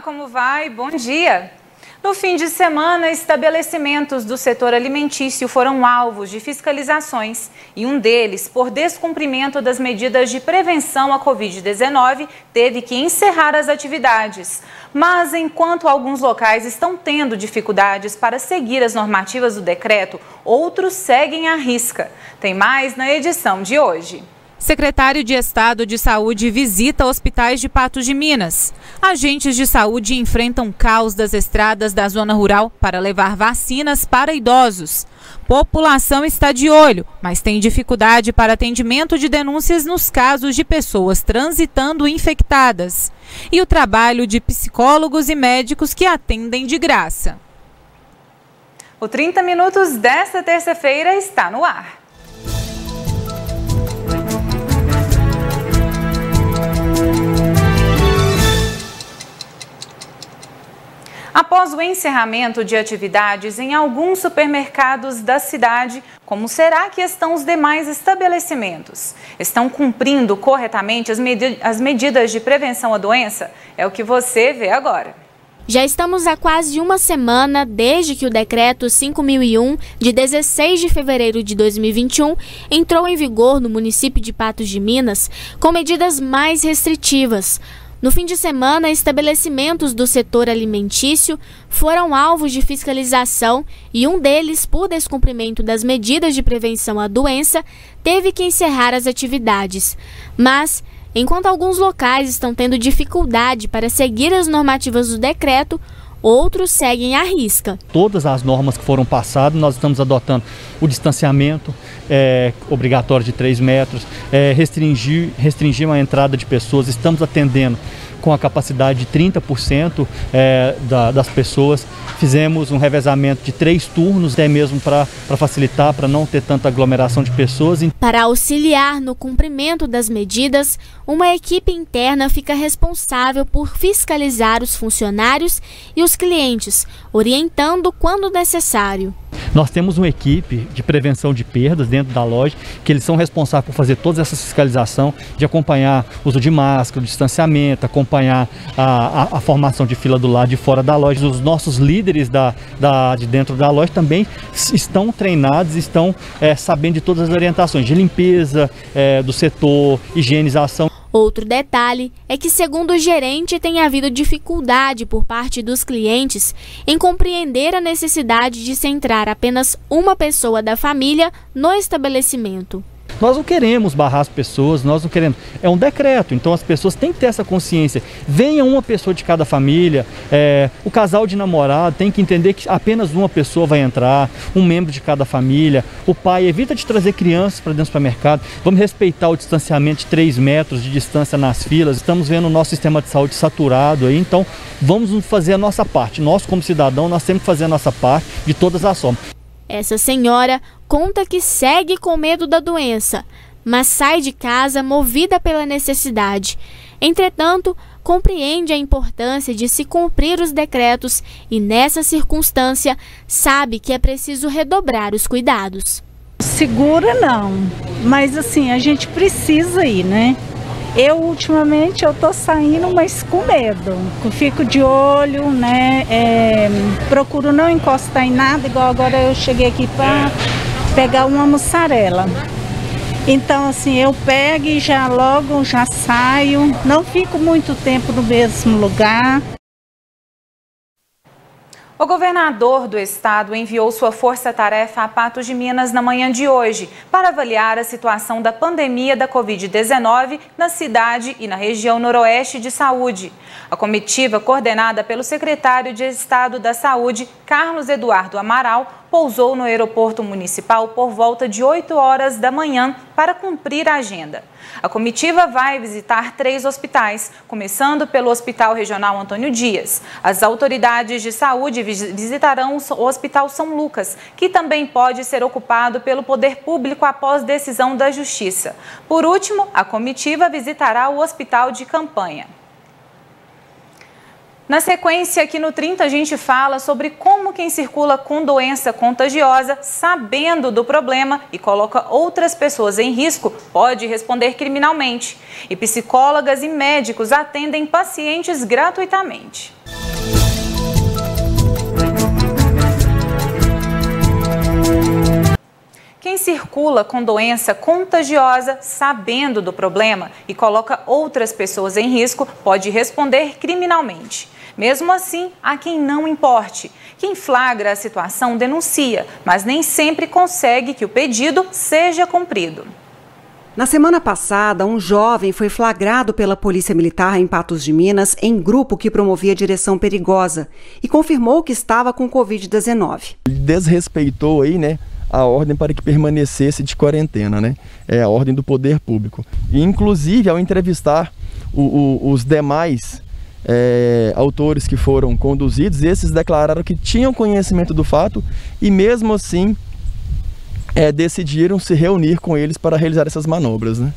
Olá, como vai? Bom dia! No fim de semana, estabelecimentos do setor alimentício foram alvos de fiscalizações e um deles, por descumprimento das medidas de prevenção à Covid-19, teve que encerrar as atividades. Mas enquanto alguns locais estão tendo dificuldades para seguir as normativas do decreto, outros seguem à risca. Tem mais na edição de hoje. Secretário de Estado de Saúde visita hospitais de Patos de Minas. Agentes de saúde enfrentam caos das estradas da zona rural para levar vacinas para idosos. População está de olho, mas tem dificuldade para atendimento de denúncias nos casos de pessoas transitando infectadas. E o trabalho de psicólogos e médicos que atendem de graça. O 30 Minutos desta terça-feira está no ar. Após o encerramento de atividades em alguns supermercados da cidade, como será que estão os demais estabelecimentos? Estão cumprindo corretamente as medidas de prevenção à doença? É o que você vê agora. Já estamos há quase uma semana desde que o decreto 5.001, de 16 de fevereiro de 2021, entrou em vigor no município de Patos de Minas, com medidas mais restritivas. No fim de semana, estabelecimentos do setor alimentício foram alvos de fiscalização e um deles, por descumprimento das medidas de prevenção à doença, teve que encerrar as atividades. Mas, enquanto alguns locais estão tendo dificuldade para seguir as normativas do decreto, outros seguem à risca. Todas as normas que foram passadas, nós estamos adotando o distanciamento obrigatório de 3 metros, restringir a entrada de pessoas, estamos atendendo com a capacidade de 30% das pessoas. Fizemos um revezamento de 3 turnos, até mesmo para facilitar, para não ter tanta aglomeração de pessoas. Para auxiliar no cumprimento das medidas, uma equipe interna fica responsável por fiscalizar os funcionários e os clientes, orientando quando necessário. Nós temos uma equipe de prevenção de perdas dentro da loja, que eles são responsáveis por fazer toda essa fiscalização, de acompanhar o uso de máscara, o distanciamento, acompanhar a formação de fila do lado de fora da loja. Os nossos líderes de dentro da loja também estão treinados, estão sabendo de todas as orientações de limpeza do setor, higienização. Outro detalhe é que, segundo o gerente, tem havido dificuldade por parte dos clientes em compreender a necessidade de centrar apenas uma pessoa da família no estabelecimento. Nós não queremos barrar as pessoas, nós não queremos. É um decreto, então as pessoas têm que ter essa consciência. Venha uma pessoa de cada família, o casal de namorado tem que entender que apenas uma pessoa vai entrar, um membro de cada família. O pai evita de trazer crianças para dentro do supermercado. Vamos respeitar o distanciamento de 3 metros de distância nas filas. Estamos vendo o nosso sistema de saúde saturado aí, então vamos fazer a nossa parte. Nós, como cidadão, nós temos que fazer a nossa parte de todas as formas. Essa senhora conta que segue com medo da doença, mas sai de casa movida pela necessidade. Entretanto, compreende a importância de se cumprir os decretos e, nessa circunstância, sabe que é preciso redobrar os cuidados. Segura não, mas assim, a gente precisa ir, né? Ultimamente, eu tô saindo, mas com medo. Eu fico de olho, né? Procuro não encostar em nada, igual agora eu cheguei aqui para pegar uma mussarela. Então, assim, eu pego e já saio. Não fico muito tempo no mesmo lugar. O governador do estado enviou sua força-tarefa a Patos de Minas na manhã de hoje para avaliar a situação da pandemia da Covid-19 na cidade e na região noroeste de saúde. A comitiva, coordenada pelo secretário de Estado da Saúde, Carlos Eduardo Amaral, pousou no aeroporto municipal por volta de 8 horas da manhã para cumprir a agenda. A comitiva vai visitar 3 hospitais, começando pelo Hospital Regional Antônio Dias. As autoridades de saúde visitarão o Hospital São Lucas, que também pode ser ocupado pelo poder público após decisão da Justiça. Por último, a comitiva visitará o Hospital de Campanha. Na sequência, aqui no 30, a gente fala sobre como quem circula com doença contagiosa, sabendo do problema e coloca outras pessoas em risco, pode responder criminalmente. E psicólogas e médicos atendem pacientes gratuitamente. circula com doença contagiosa sabendo do problema e coloca outras pessoas em risco pode responder criminalmente. Mesmo assim, há quem não importe. Quem flagra a situação denuncia, mas nem sempre consegue que o pedido seja cumprido. Na semana passada, um jovem foi flagrado pela Polícia Militar em Patos de Minas em grupo que promovia direção perigosa e confirmou que estava com Covid-19. Ele desrespeitou aí, né, a ordem para que permanecesse de quarentena, né? É a ordem do poder público. E, inclusive, ao entrevistar os demais autores que foram conduzidos, esses declararam que tinham conhecimento do fato e mesmo assim decidiram se reunir com eles para realizar essas manobras, né?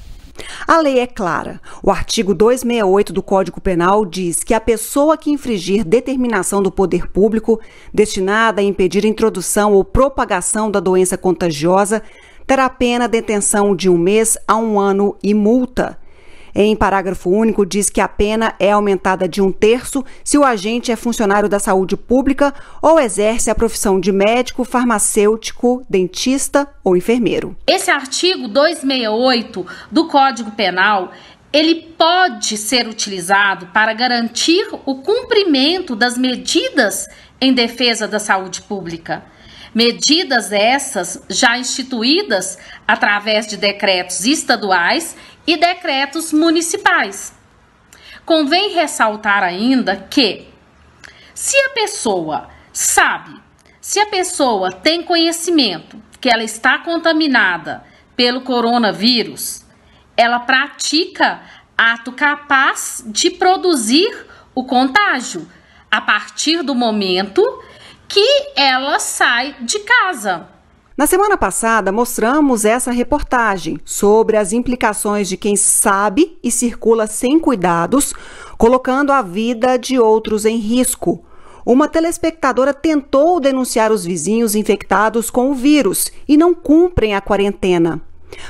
A lei é clara. O artigo 268 do Código Penal diz que a pessoa que infringir determinação do poder público destinada a impedir a introdução ou propagação da doença contagiosa terá pena de detenção de 1 mês a 1 ano e multa. Em parágrafo único, diz que a pena é aumentada de 1/3 se o agente é funcionário da saúde pública ou exerce a profissão de médico, farmacêutico, dentista ou enfermeiro. Esse artigo 268 do Código Penal, ele pode ser utilizado para garantir o cumprimento das medidas em defesa da saúde pública. Medidas essas já instituídas através de decretos estaduais e decretos municipais. Convém ressaltar ainda que, se a pessoa sabe, se a pessoa tem conhecimento que ela está contaminada pelo coronavírus, ela pratica ato capaz de produzir o contágio a partir do momento que ela sai de casa. Na semana passada, mostramos essa reportagem sobre as implicações de quem sabe e circula sem cuidados, colocando a vida de outros em risco. Uma telespectadora tentou denunciar os vizinhos infectados com o vírus e não cumprem a quarentena,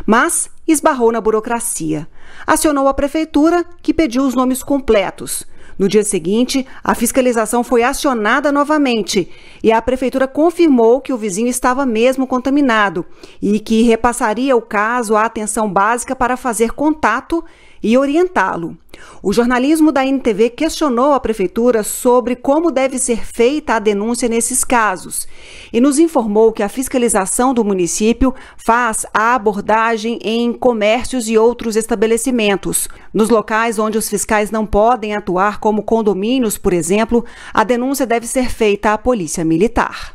mas esbarrou na burocracia. Acionou a prefeitura, que pediu os nomes completos. No dia seguinte, a fiscalização foi acionada novamente e a prefeitura confirmou que o vizinho estava mesmo contaminado e que repassaria o caso à atenção básica para fazer contato e orientá-lo. O jornalismo da NTV questionou a prefeitura sobre como deve ser feita a denúncia nesses casos e nos informou que a fiscalização do município faz a abordagem em comércios e outros estabelecimentos. Nos locais onde os fiscais não podem atuar, como condomínios, por exemplo, a denúncia deve ser feita à Polícia Militar.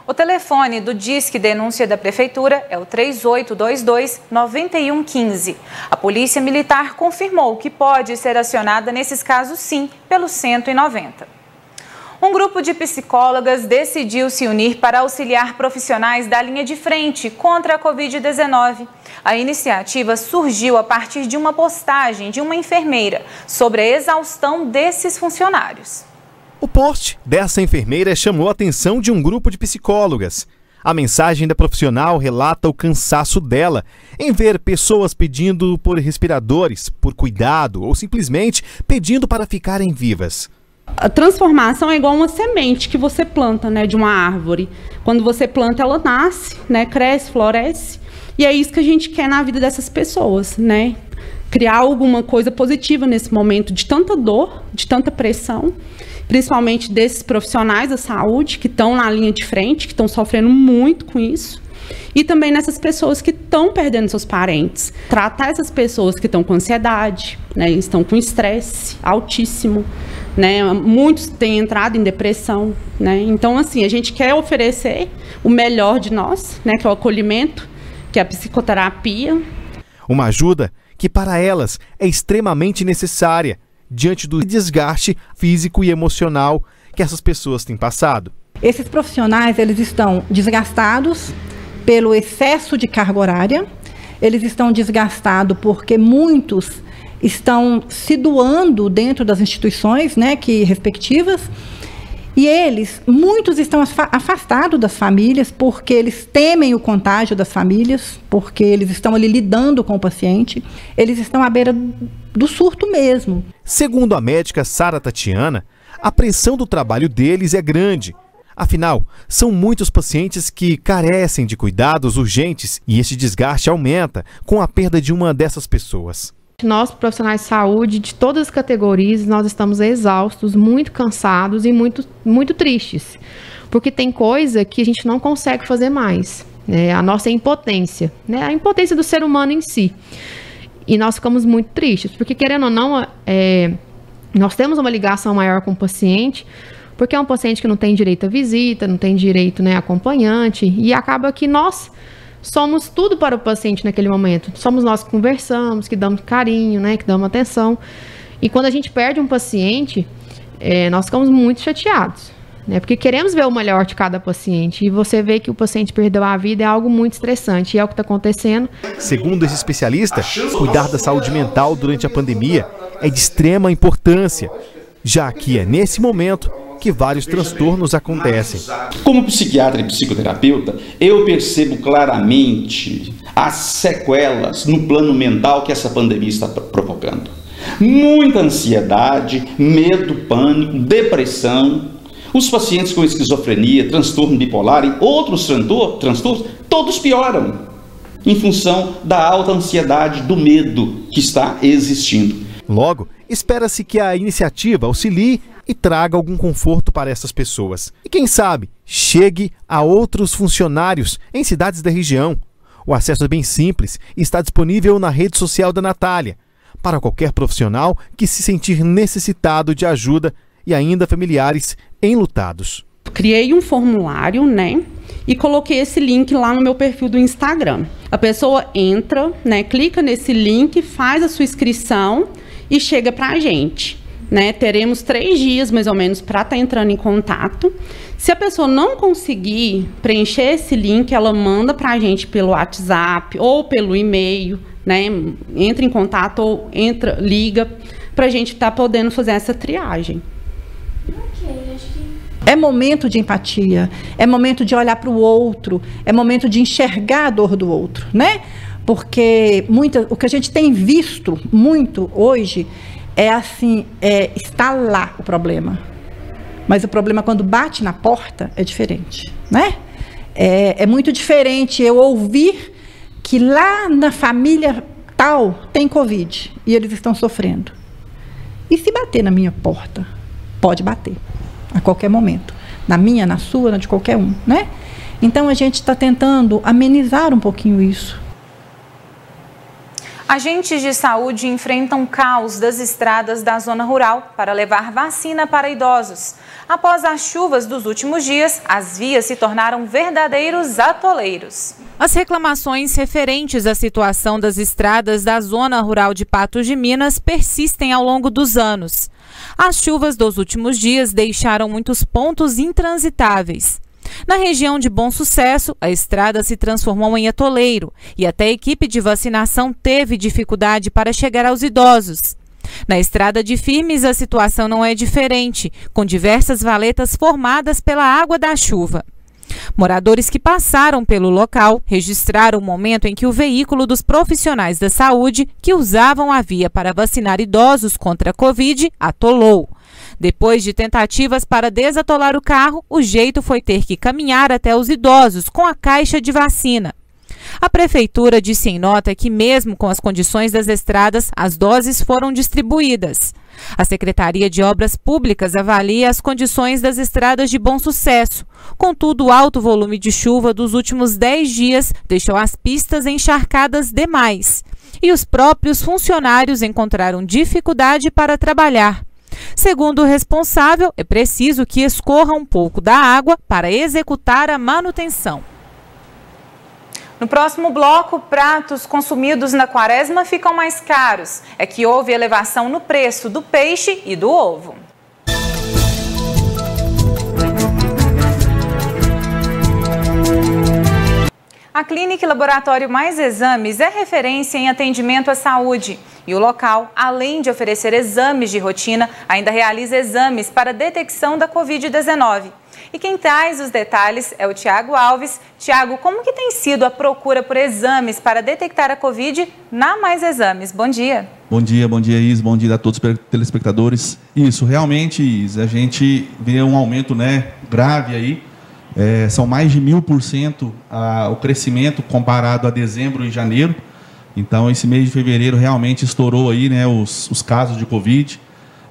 O telefone do Disque Denúncia da Prefeitura é o 3822-9115. A Polícia Militar confirmou que pode ser acionada nesses casos sim, pelo 190. Um grupo de psicólogas decidiu se unir para auxiliar profissionais da linha de frente contra a Covid-19. A iniciativa surgiu a partir de uma postagem de uma enfermeira sobre a exaustão desses funcionários. O post dessa enfermeira chamou a atenção de um grupo de psicólogas. A mensagem da profissional relata o cansaço dela em ver pessoas pedindo por respiradores, por cuidado ou simplesmente pedindo para ficarem vivas. A transformação é igual uma semente que você planta, né, de uma árvore. Quando você planta, ela nasce, né, cresce, floresce. E é isso que a gente quer na vida dessas pessoas, né? Criar alguma coisa positiva nesse momento de tanta dor, de tanta pressão. Principalmente desses profissionais da saúde que estão na linha de frente, que estão sofrendo muito com isso. E também nessas pessoas que estão perdendo seus parentes. Tratar essas pessoas que estão com ansiedade, né, estão com estresse altíssimo, né, muitos têm entrado em depressão, né. Então, assim, a gente quer oferecer o melhor de nós, né, que é o acolhimento, que é a psicoterapia. Uma ajuda que para elas é extremamente necessária, diante do desgaste físico e emocional que essas pessoas têm passado. Esses profissionais, eles estão desgastados pelo excesso de carga horária, eles estão desgastados porque muitos estão se doando dentro das instituições, né, respectivas, e muitos estão afastados das famílias porque eles temem o contágio das famílias, porque eles estão ali lidando com o paciente, eles estão à beira do surto mesmo. Segundo a médica Sara Tatiana, a pressão do trabalho deles é grande. Afinal, são muitos pacientes que carecem de cuidados urgentes e esse desgaste aumenta com a perda de uma dessas pessoas. Nós, profissionais de saúde, de todas as categorias, nós estamos exaustos, muito cansados e muito tristes, porque tem coisa que a gente não consegue fazer mais, né? A nossa impotência, né? A impotência do ser humano em si. E nós ficamos muito tristes, porque querendo ou não, nós temos uma ligação maior com o paciente, porque é um paciente que não tem direito à visita, não tem direito, né, a acompanhante, e acaba que nós somos tudo para o paciente naquele momento. Somos nós que conversamos, que damos carinho, né, que damos atenção. E quando a gente perde um paciente, nós ficamos muito chateados, né, porque queremos ver o melhor de cada paciente. E você vê que o paciente perdeu a vida é algo muito estressante, e é o que está acontecendo. Segundo esse especialista, cuidar da saúde mental durante a pandemia é de extrema importância, já que é nesse momento que vários transtornos acontecem. Como psiquiatra e psicoterapeuta, eu percebo claramente as sequelas no plano mental que essa pandemia está provocando. Muita ansiedade, medo, pânico, depressão. Os pacientes com esquizofrenia, transtorno bipolar e outros transtornos, todos pioram em função da alta ansiedade, do medo que está existindo. Logo, espera-se que a iniciativa auxilie e traga algum conforto para essas pessoas. E quem sabe, chegue a outros funcionários em cidades da região. O acesso é bem simples e está disponível na rede social da Natália, para qualquer profissional que se sentir necessitado de ajuda e ainda familiares enlutados. Criei um formulário, né, e coloquei esse link lá no meu perfil do Instagram. A pessoa entra, né, clica nesse link, faz a sua inscrição e chega para a gente. Né, teremos 3 dias mais ou menos para estar entrando em contato. Se a pessoa não conseguir preencher esse link, ela manda para a gente pelo WhatsApp ou pelo e-mail, né, entra em contato ou liga para a gente estar podendo fazer essa triagem. É momento de empatia, é momento de olhar para o outro, é momento de enxergar a dor do outro, né? Porque o que a gente tem visto muito hoje é assim, está lá o problema. Mas o problema quando bate na porta é diferente, né? É muito diferente eu ouvir que lá na família tal tem Covid e eles estão sofrendo. E se bater na minha porta? Pode bater, a qualquer momento. Na minha, na sua, na de qualquer um, né? Então a gente está tentando amenizar um pouquinho isso. Agentes de saúde enfrentam caos das estradas da zona rural para levar vacina para idosos. Após as chuvas dos últimos dias, as vias se tornaram verdadeiros atoleiros. As reclamações referentes à situação das estradas da zona rural de Patos de Minas persistem ao longo dos anos. As chuvas dos últimos dias deixaram muitos pontos intransitáveis. Na região de Bom Sucesso, a estrada se transformou em atoleiro e até a equipe de vacinação teve dificuldade para chegar aos idosos. Na estrada de Firmes, a situação não é diferente, com diversas valetas formadas pela água da chuva. Moradores que passaram pelo local registraram o momento em que o veículo dos profissionais da saúde que usavam a via para vacinar idosos contra a Covid atolou. Depois de tentativas para desatolar o carro, o jeito foi ter que caminhar até os idosos com a caixa de vacina. A prefeitura disse em nota que, mesmo com as condições das estradas, as doses foram distribuídas. A Secretaria de Obras Públicas avalia as condições das estradas de Bom Sucesso. Contudo, o alto volume de chuva dos últimos 10 dias deixou as pistas encharcadas demais. E os próprios funcionários encontraram dificuldade para trabalhar. Segundo o responsável, é preciso que escorra um pouco da água para executar a manutenção. No próximo bloco, pratos consumidos na quaresma ficam mais caros. É que houve elevação no preço do peixe e do ovo. A Clínica e Laboratório Mais Exames é referência em atendimento à saúde. E o local, além de oferecer exames de rotina, ainda realiza exames para detecção da Covid-19. E quem traz os detalhes é o Tiago Alves. Tiago, como que tem sido a procura por exames para detectar a Covid na Mais Exames? Bom dia. Bom dia, Is. Bom dia a todos os telespectadores. Isso, realmente, Is, a gente vê um aumento, né, grave aí. São mais de 1000% o crescimento comparado a dezembro e janeiro. Então, esse mês de fevereiro realmente estourou aí, né, os casos de Covid.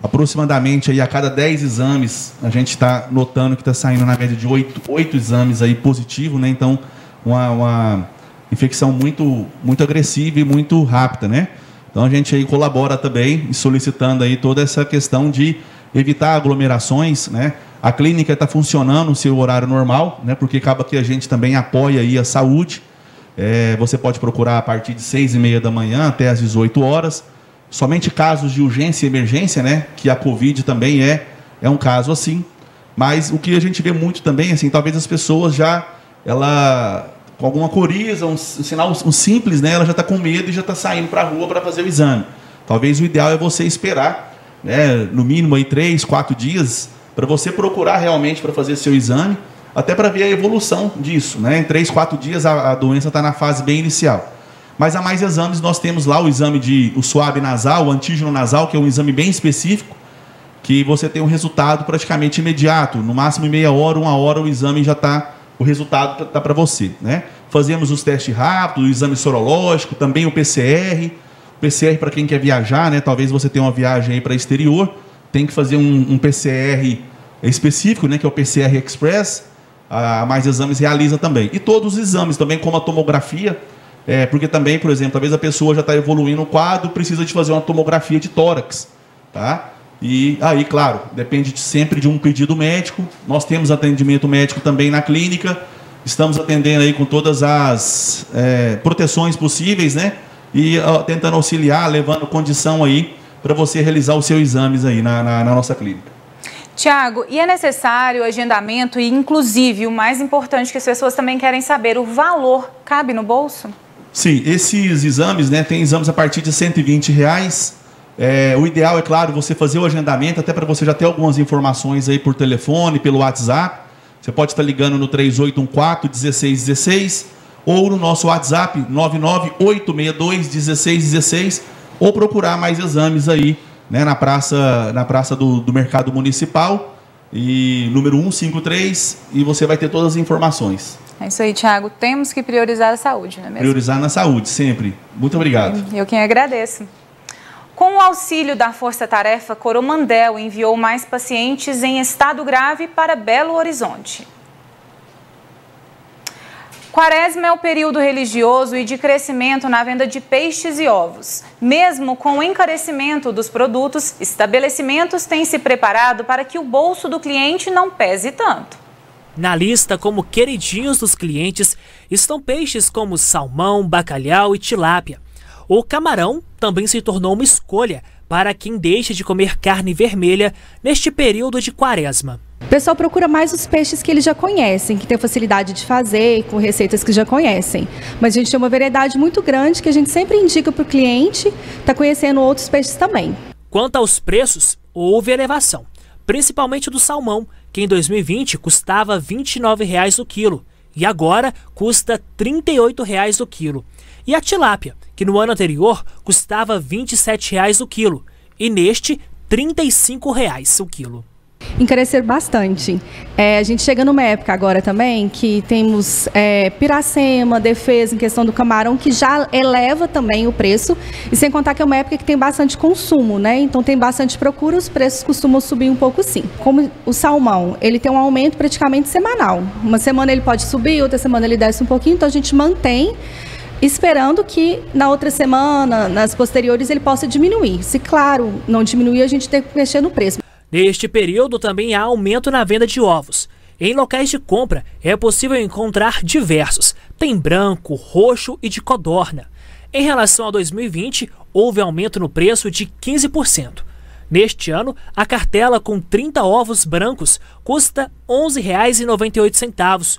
Aproximadamente aí, a cada 10 exames, a gente está notando que está saindo na média de 8 exames aí positivo, né? Então, uma infecção muito agressiva e muito rápida, né? Então, a gente aí colabora também, solicitando aí toda essa questão de evitar aglomerações, né? A clínica está funcionando no seu horário normal, né? Porque acaba que a gente também apoia aí a saúde. Você pode procurar a partir de 6h30 da manhã até às 18 horas. Somente casos de urgência e emergência, né? Que a Covid também é um caso assim. Mas o que a gente vê muito também, assim, talvez as pessoas com alguma coriza, um sinal simples, né? Ela já está com medo e já está saindo para a rua para fazer o exame. Talvez o ideal é você esperar, né? No mínimo aí 3, 4 dias para você procurar realmente para fazer seu exame, até para ver a evolução disso, né? Em 3, 4 dias a doença está na fase bem inicial. Mas há Mais Exames, nós temos lá o exame o suave nasal, o antígeno nasal, que é um exame bem específico, que você tem um resultado praticamente imediato. No máximo em meia hora, 1 hora, o exame já está, o resultado está para você, né? Fazemos os testes rápidos, o exame sorológico, também o PCR. O PCR para quem quer viajar, né? Talvez você tenha uma viagem aí para exterior, tem que fazer um PCR específico, né? Que é o PCR Express. A Mais Exames realiza também. E todos os exames também, como a tomografia, porque também, por exemplo, talvez a pessoa já está evoluindo o quadro, precisa de fazer uma tomografia de tórax, tá? E aí, claro, depende sempre de um pedido médico. Nós temos atendimento médico também na clínica, estamos atendendo aí com todas as proteções possíveis, né? E tentando auxiliar, levando condição aí para você realizar os seus exames aí na nossa clínica. Tiago, e é necessário agendamento e, inclusive, o mais importante que as pessoas também querem saber, o valor cabe no bolso? Sim, esses exames, né, tem exames a partir de R$120. O ideal é, claro, você fazer o agendamento, até para você já ter algumas informações aí por telefone, pelo WhatsApp. Você pode estar ligando no 3814-1616 ou no nosso WhatsApp 99862-1616 ou procurar Mais Exames aí, né, na praça do Mercado Municipal, e número 153, e você vai ter todas as informações. É isso aí, Tiago. Temos que priorizar a saúde, não é mesmo? Priorizar na saúde, sempre. Muito obrigado. Eu quem agradeço. Com o auxílio da Força Tarefa, Coromandel enviou mais pacientes em estado grave para Belo Horizonte. Quaresma é o período religioso e de crescimento na venda de peixes e ovos. Mesmo com o encarecimento dos produtos, estabelecimentos têm se preparado para que o bolso do cliente não pese tanto. Na lista como queridinhos dos clientes estão peixes como salmão, bacalhau e tilápia. O camarão também se tornou uma escolha para quem deixa de comer carne vermelha neste período de Quaresma. O pessoal procura mais os peixes que eles já conhecem, que tem facilidade de fazer, com receitas que já conhecem. Mas a gente tem uma variedade muito grande que a gente sempre indica para o cliente estar conhecendo outros peixes também. Quanto aos preços, houve elevação, principalmente do salmão, que em 2020 custava R$ 29,00 o quilo e agora custa R$ 38,00 o quilo. E a tilápia, que no ano anterior custava R$ 27,00 o quilo e neste R$ 35,00 o quilo. Encarecer bastante. A gente chega numa época agora também que temos piracema, defesa em questão do camarão, que já eleva também o preço, e sem contar que é uma época que tem bastante consumo, né? Então tem bastante procura, os preços costumam subir um pouco sim. Como o salmão, ele tem um aumento praticamente semanal. Uma semana ele pode subir, outra semana ele desce um pouquinho, então a gente mantém, esperando que na outra semana, nas posteriores, ele possa diminuir. Se, claro, não diminuir, a gente tem que mexer no preço. Neste período também há aumento na venda de ovos. Em locais de compra é possível encontrar diversos. Tem branco, roxo e de codorna. Em relação a 2020, houve aumento no preço de 15%. Neste ano, a cartela com 30 ovos brancos custa R$ 11,98.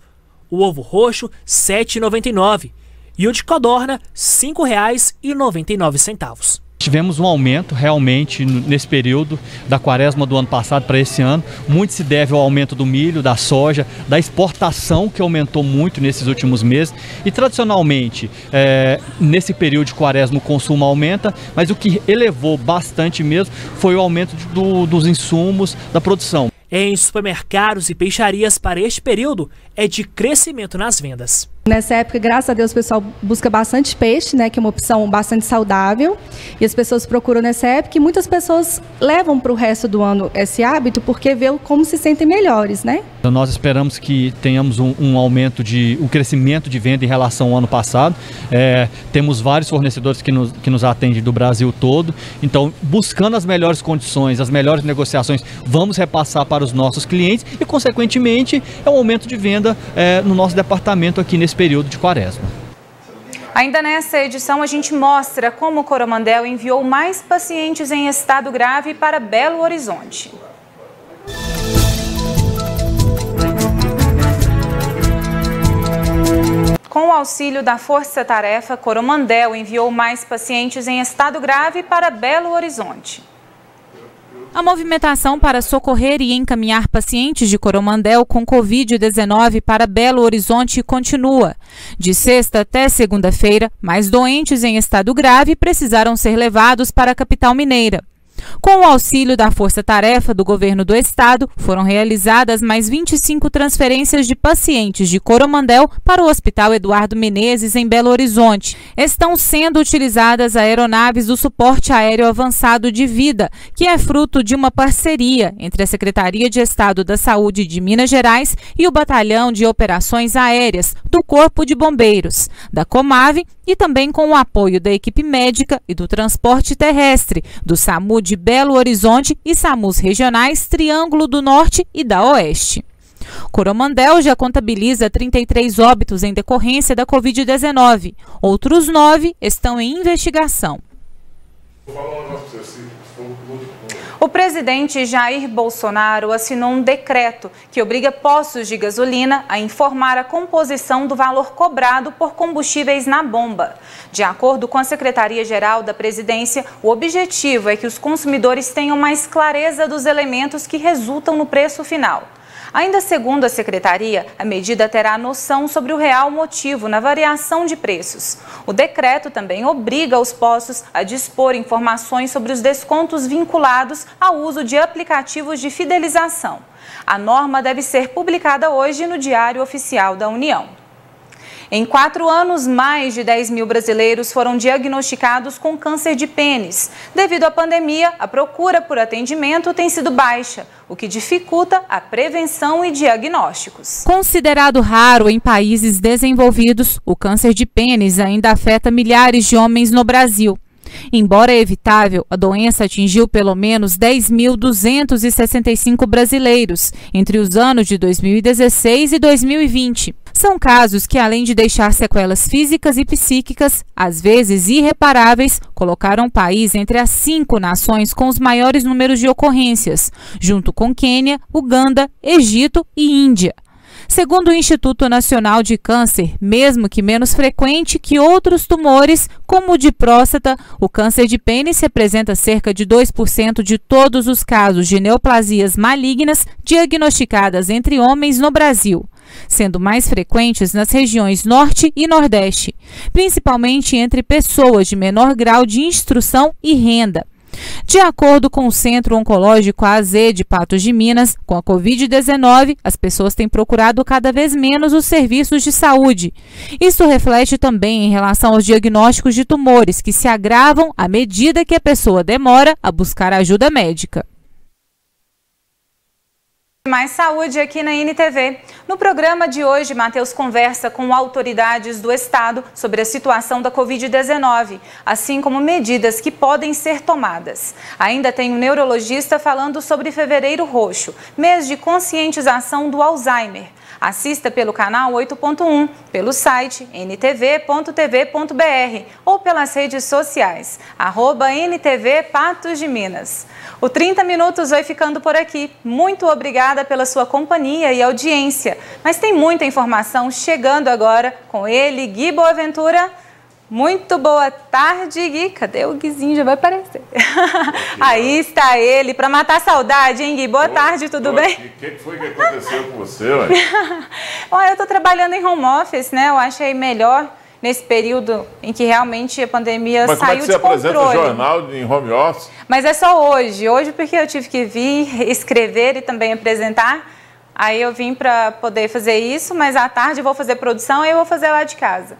O ovo roxo, R$ 7,99. E o de codorna, R$ 5,99. Tivemos um aumento realmente nesse período da quaresma do ano passado para esse ano. Muito se deve ao aumento do milho, da soja, da exportação, que aumentou muito nesses últimos meses. E tradicionalmente, nesse período de quaresma o consumo aumenta, mas o que elevou bastante mesmo foi o aumento dos insumos, da produção. Em supermercados e peixarias para este período é de crescimento nas vendas. Nessa época, graças a Deus, o pessoal busca bastante peixe, né, que é uma opção bastante saudável. E as pessoas procuram nessa época e muitas pessoas levam para o resto do ano esse hábito porque vê como se sentem melhores, né? Então nós esperamos que tenhamos um aumento um crescimento de venda em relação ao ano passado. Temos vários fornecedores que nos atendem do Brasil todo. Então, buscando as melhores condições, as melhores negociações, vamos repassar para os nossos clientes e, consequentemente, é um aumento de venda no nosso departamento aqui nesse período de quaresma. Ainda nessa edição a gente mostra como o Coromandel enviou mais pacientes em estado grave para Belo Horizonte. Com o auxílio da Força Tarefa, Coromandel enviou mais pacientes em estado grave para Belo Horizonte. A movimentação para socorrer e encaminhar pacientes de Coromandel com Covid-19 para Belo Horizonte continua. De sexta até segunda-feira, mais doentes em estado grave precisaram ser levados para a capital mineira. Com o auxílio da Força Tarefa do Governo do Estado, foram realizadas mais 25 transferências de pacientes de Coromandel para o Hospital Eduardo Menezes, em Belo Horizonte. Estão sendo utilizadas aeronaves do Suporte Aéreo Avançado de Vida, que é fruto de uma parceria entre a Secretaria de Estado da Saúde de Minas Gerais e o Batalhão de Operações Aéreas do Corpo de Bombeiros, da Comave, e também com o apoio da equipe médica e do transporte terrestre, do SAMU de Belo Horizonte e SAMUs regionais Triângulo do Norte e da Oeste. Coromandel já contabiliza 33 óbitos em decorrência da Covid-19. Outros 9 estão em investigação. O presidente Jair Bolsonaro assinou um decreto que obriga postos de gasolina a informar a composição do valor cobrado por combustíveis na bomba. De acordo com a Secretaria-Geral da Presidência, o objetivo é que os consumidores tenham mais clareza dos elementos que resultam no preço final. Ainda segundo a Secretaria, a medida terá noção sobre o real motivo na variação de preços. O decreto também obriga os postos a dispor informações sobre os descontos vinculados ao uso de aplicativos de fidelização. A norma deve ser publicada hoje no Diário Oficial da União. Em 4 anos, mais de 10 mil brasileiros foram diagnosticados com câncer de pênis. Devido à pandemia, a procura por atendimento tem sido baixa, o que dificulta a prevenção e diagnósticos. Considerado raro em países desenvolvidos, o câncer de pênis ainda afeta milhares de homens no Brasil. Embora evitável, a doença atingiu pelo menos 10.265 brasileiros entre os anos de 2016 e 2020. São casos que, além de deixar sequelas físicas e psíquicas, às vezes irreparáveis, colocaram o país entre as 5 nações com os maiores números de ocorrências, junto com Quênia, Uganda, Egito e Índia. Segundo o Instituto Nacional de Câncer, mesmo que menos frequente que outros tumores, como o de próstata, o câncer de pênis representa cerca de 2% de todos os casos de neoplasias malignas diagnosticadas entre homens no Brasil, sendo mais frequentes nas regiões Norte e Nordeste, principalmente entre pessoas de menor grau de instrução e renda. De acordo com o Centro Oncológico AZ de Patos de Minas, com a Covid-19, as pessoas têm procurado cada vez menos os serviços de saúde. Isso reflete também em relação aos diagnósticos de tumores, que se agravam à medida que a pessoa demora a buscar ajuda médica. Mais saúde aqui na NTV. No programa de hoje, Matheus conversa com autoridades do Estado sobre a situação da Covid-19, assim como medidas que podem ser tomadas. Ainda tem um neurologista falando sobre Fevereiro Roxo, mês de conscientização do Alzheimer. Assista pelo canal 8.1, pelo site ntv.tv.br ou pelas redes sociais, @NTV Patos de Minas. O 30 Minutos vai ficando por aqui. Muito obrigada pela sua companhia e audiência. Mas tem muita informação chegando agora com ele, Gui Boaventura. Muito boa tarde, Gui. Cadê o Guizinho? Já vai aparecer. Aí está ele, para matar a saudade, hein, Gui? Boa tarde, tudo bem? O que foi que aconteceu com você, ué? Olha, eu estou trabalhando em home office, né? Eu achei melhor nesse período em que realmente a pandemia saiu de controle. Mas como é que você apresenta o jornal em home office? Mas é só hoje. Hoje porque eu tive que vir escrever e também apresentar. Aí eu vim para poder fazer isso, mas à tarde eu vou fazer produção e eu vou fazer lá de casa.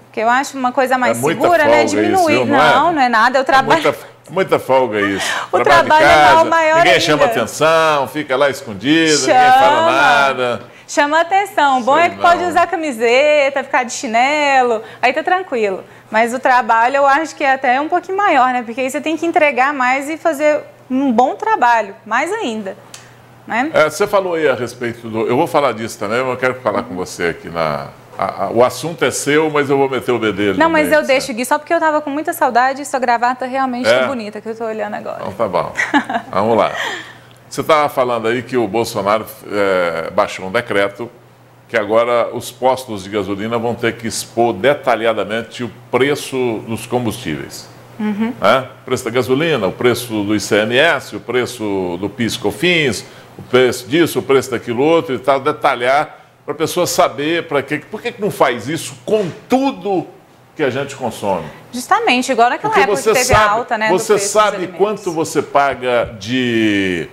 Porque eu acho uma coisa mais segura, né? Diminuir. Isso, não é nada. Eu trabalho. Muita folga isso. O trabalho é mal maior. Ninguém chama atenção, fica lá escondido, ninguém fala nada. Chama atenção. Bom é que pode usar camiseta, ficar de chinelo, aí tá tranquilo. Mas o trabalho eu acho que é até um pouquinho maior, né? Porque aí você tem que entregar mais e fazer um bom trabalho, mais ainda. Né? Você falou aí a respeito do... Eu vou falar disso também, mas eu quero falar com você aqui na... O assunto é seu, mas eu vou meter o bedelho. Não, mas eu deixo, Gui, só porque eu tava com muita saudade e sua gravata realmente tá bonita, que eu tô olhando agora. Então tá bom. Vamos lá. Você estava falando aí que o Bolsonaro baixou um decreto que agora os postos de gasolina vão ter que expor detalhadamente o preço dos combustíveis. Né? O preço da gasolina, o preço do ICMS, o preço do PIS/COFINS, o preço disso, o preço daquilo outro e tal, detalhar para a pessoa saber por que não faz isso com tudo que a gente consome. Justamente, igual naquela época que teve a alta, né? Você sabe quanto você paga de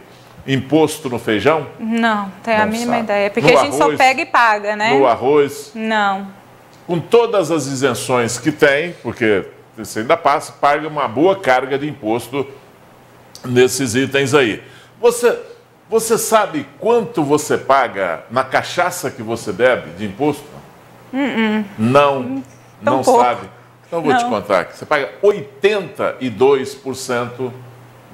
imposto no feijão? Não, tem a mínima ideia. Porque a gente só pega e paga, né? No arroz? Não. Com todas as isenções que tem, porque você ainda paga uma boa carga de imposto nesses itens aí. Você sabe quanto você paga na cachaça que você bebe de imposto? Não sabe. Então vou te contar aqui. Você paga 82%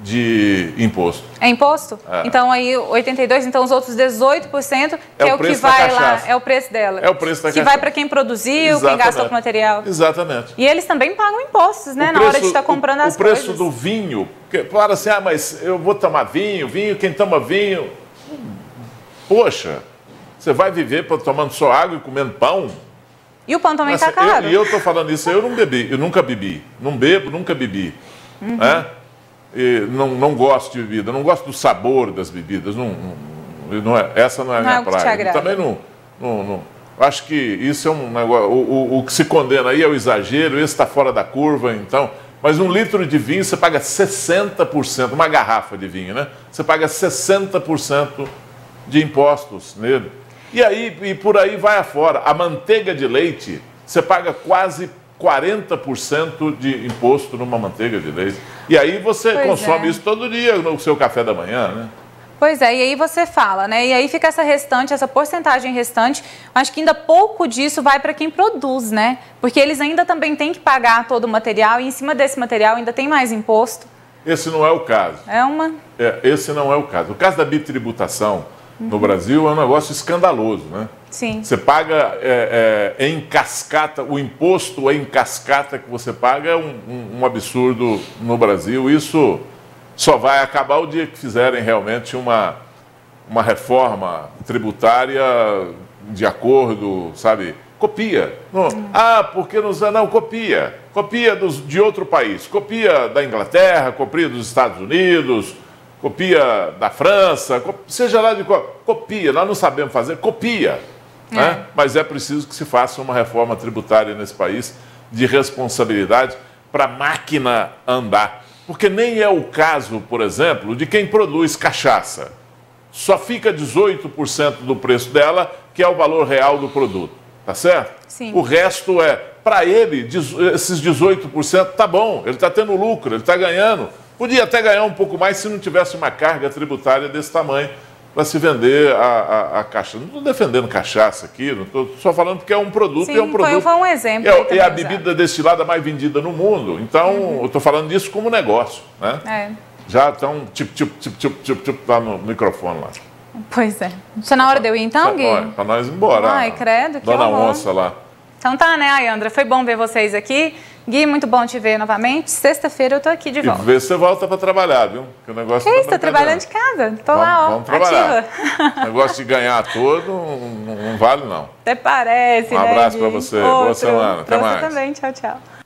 de imposto. É imposto? É. Então aí 82%, então os outros 18% que é o que vai lá, é o preço dela. É o preço da cachaça. Que vai para quem produziu, quem gastou com material. Exatamente. E eles também pagam impostos, né? Na hora de estar comprando as coisas. O preço do vinho, fala assim, mas eu vou tomar vinho, quem toma vinho... Poxa, você vai viver tomando só água e comendo pão? E o pão também está caro. E eu estou falando isso, eu nunca bebi. Não bebo, nunca bebi. Né? E não gosto de bebida, não gosto do sabor das bebidas. Essa não é a minha praia. Também não. Acho que isso é um negócio. O que se condena aí é o exagero, esse está fora da curva, então. Mas 1 litro de vinho você paga 60%, uma garrafa de vinho, né? Você paga 60% de impostos nele. E por aí vai afora. A manteiga de leite, você paga quase 40% de imposto numa manteiga de leite. E aí você consome isso todo dia no seu café da manhã, né? Pois é, e aí você fala, né? E aí fica essa porcentagem restante. Acho que ainda pouco disso vai para quem produz, né? Porque eles ainda também têm que pagar todo o material e em cima desse material ainda tem mais imposto. Esse não é o caso. Esse não é o caso. O caso da bitributação no Brasil é um negócio escandaloso, né? Sim. Você paga em cascata, o imposto em cascata que você paga é um absurdo no Brasil. Isso só vai acabar o dia que fizerem realmente uma reforma tributária de acordo, sabe? Copia. Porque não copia. Copia de outro país. Copia da Inglaterra, copia dos Estados Unidos, copia da França, seja lá de qual. Copia. Nós não sabemos fazer, copia. Né? Mas é preciso que se faça uma reforma tributária nesse país de responsabilidade para a máquina andar. Porque nem é o caso, por exemplo, de quem produz cachaça. Só fica 18% do preço dela, que é o valor real do produto. Tá certo? Sim. O resto para ele, esses 18% tá bom, ele está tendo lucro, ele está ganhando. Podia até ganhar um pouco mais se não tivesse uma carga tributária desse tamanho para se vender a cachaça. Não estou defendendo cachaça aqui, não estou só falando que é um produto. Sim, é um produto. Foi um exemplo. É a bebida destilada mais vendida no mundo. Então, eu estou falando disso como negócio. Né? Já estão lá no microfone lá. Pois é. Está na hora de eu ir então, Gui? Para nós ir embora. Ai, credo, que Dona horror. Onça lá. Então tá, né, Ayandra? Foi bom ver vocês aqui. Gui, muito bom te ver novamente. Sexta-feira eu tô aqui de volta. E vê se você volta para trabalhar, viu? Que o negócio que isso, tô trabalhando de casa. Tô lá, ó, vamos trabalhar. ativa. O negócio de ganhar tudo não vale, não. Até parece, Um né, abraço Gui? para você. Outro. Boa semana. Até Pra mais. você também. Tchau, tchau.